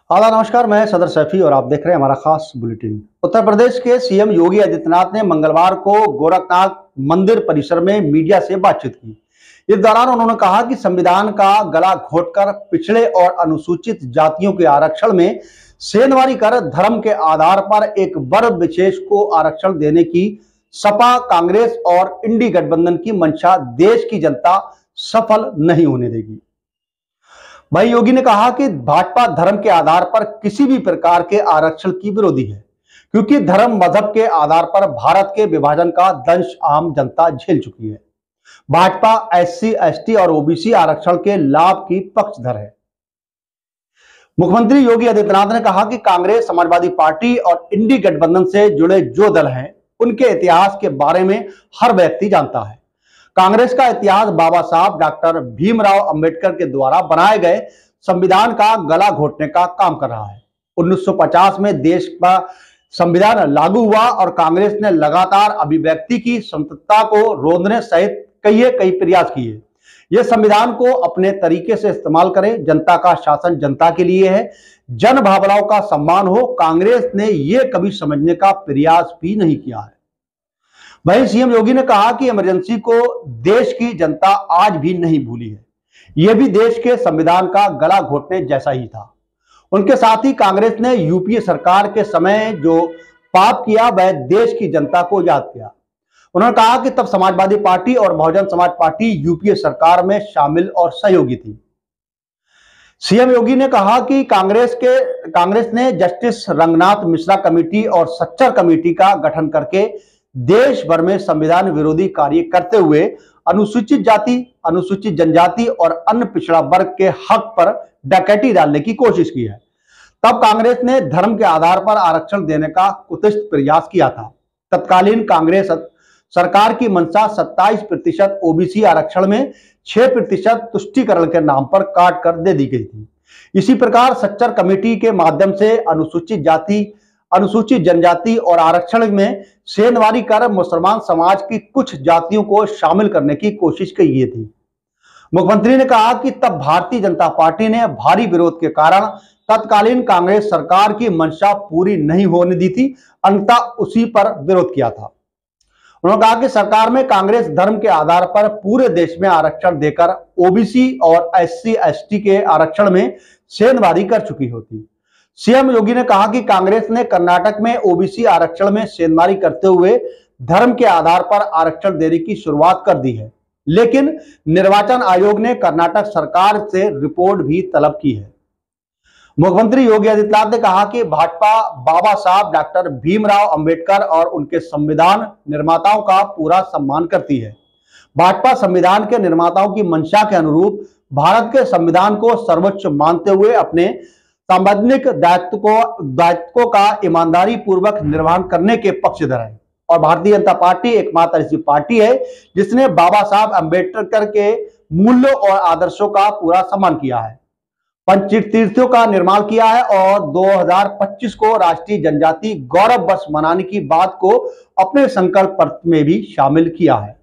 आदाब नमस्कार, मैं सदर सैफी और आप देख रहे हैं हमारा खास बुलेटिन। उत्तर प्रदेश के सीएम योगी आदित्यनाथ ने मंगलवार को गोरखनाथ मंदिर परिसर में मीडिया से बातचीत की। इस दौरान उन्होंने कहा कि संविधान का गला घोंटकर पिछड़े और अनुसूचित जातियों के आरक्षण में सेंधमारी कर धर्म के आधार पर एक वर्ग विशेष को आरक्षण देने की सपा, कांग्रेस और इंडी गठबंधन की मंशा देश की जनता सफल नहीं होने देगी। वहीं योगी ने कहा कि भाजपा धर्म के आधार पर किसी भी प्रकार के आरक्षण की विरोधी है, क्योंकि धर्म मजहब के आधार पर भारत के विभाजन का दंश आम जनता झेल चुकी है। भाजपा एससी, एसटी और ओबीसी आरक्षण के लाभ की पक्षधर है। मुख्यमंत्री योगी आदित्यनाथ ने कहा कि कांग्रेस, समाजवादी पार्टी और इंडी गठबंधन से जुड़े जो दल हैं, उनके इतिहास के बारे में हर व्यक्ति जानता है। कांग्रेस का इतिहास बाबा साहब डॉक्टर भीमराव अंबेडकर के द्वारा बनाए गए संविधान का गला घोटने का काम कर रहा है। 1950 में देश का संविधान लागू हुआ और कांग्रेस ने लगातार अभिव्यक्ति की स्वतंत्रता को रोकने सहित कई प्रयास किए। यह संविधान को अपने तरीके से इस्तेमाल करें, जनता का शासन जनता के लिए है, जन भावनाओं का सम्मान हो। कांग्रेस ने यह कभी समझने का प्रयास भी नहीं किया है। वहीं सीएम योगी ने कहा कि इमरजेंसी को देश की जनता आज भी नहीं भूली है। यह भी देश के संविधान का गला घोटने जैसा ही था। उनके साथ ही कांग्रेस ने यूपीए सरकार के समय जो पाप किया वह देश की जनता को याद किया। उन्होंने कहा कि तब समाजवादी पार्टी और बहुजन समाज पार्टी यूपीए सरकार में शामिल और सहयोगी थी। सीएम योगी ने कहा कि कांग्रेस ने जस्टिस रंगनाथ मिश्रा कमेटी और सच्चर कमेटी का गठन करके देश भर में संविधान विरोधी कार्य करते हुए अनुसूचित जाति, अनुसूचित जनजाति और अन्य पिछड़ा वर्ग के हक पर डकैती डालने की कोशिश की है। तब कांग्रेस ने धर्म के आधार पर आरक्षण देने का कुत्सित प्रयास किया था। तत्कालीन कांग्रेस सरकार की मंशा 27% ओबीसी आरक्षण में 6% तुष्टीकरण के नाम पर काट कर दे दी गई थी। इसी प्रकार सच्चर कमेटी के माध्यम से अनुसूचित जाति, अनुसूचित जनजाति और आरक्षण में सेंधमारी कर मुसलमान समाज की कुछ जातियों को शामिल करने की कोशिश की गई थी। मुख्यमंत्री ने कहा कि तब भारतीय जनता पार्टी ने भारी विरोध के कारण तत्कालीन कांग्रेस सरकार की मंशा पूरी नहीं होने दी थी, अंततः उसी पर विरोध किया था। उन्होंने कहा कि सरकार में कांग्रेस धर्म के आधार पर पूरे देश में आरक्षण देकर ओबीसी और एससी, एसटी के आरक्षण में सेंधमारी कर चुकी होती। सीएम योगी ने कहा कि कांग्रेस ने कर्नाटक में ओबीसी आरक्षण में सेंधमारी करते हुए धर्म के आधार पर आरक्षण देने की शुरुआत कर दी है, लेकिन निर्वाचन आयोग ने कर्नाटक सरकार से रिपोर्ट भी तलब की है। मुख्यमंत्री योगी आदित्यनाथ ने कहा कि भाजपा बाबा साहब डॉक्टर भीमराव अंबेडकर और उनके संविधान निर्माताओं का पूरा सम्मान करती है। भाजपा संविधान के निर्माताओं की मंशा के अनुरूप भारत के संविधान को सर्वोच्च मानते हुए अपने संवैधानिक दायित्वों का ईमानदारी पूर्वक निर्वहन करने के पक्षधर है। और भारतीय जनता पार्टी एकमात्र ऐसी पार्टी है जिसने बाबा साहब अंबेडकर के मूल्यों और आदर्शों का पूरा सम्मान किया है, पंचतीर्थों का निर्माण किया है और 2025 को राष्ट्रीय जनजाति गौरव वर्ष मनाने की बात को अपने संकल्प पत्र में भी शामिल किया है।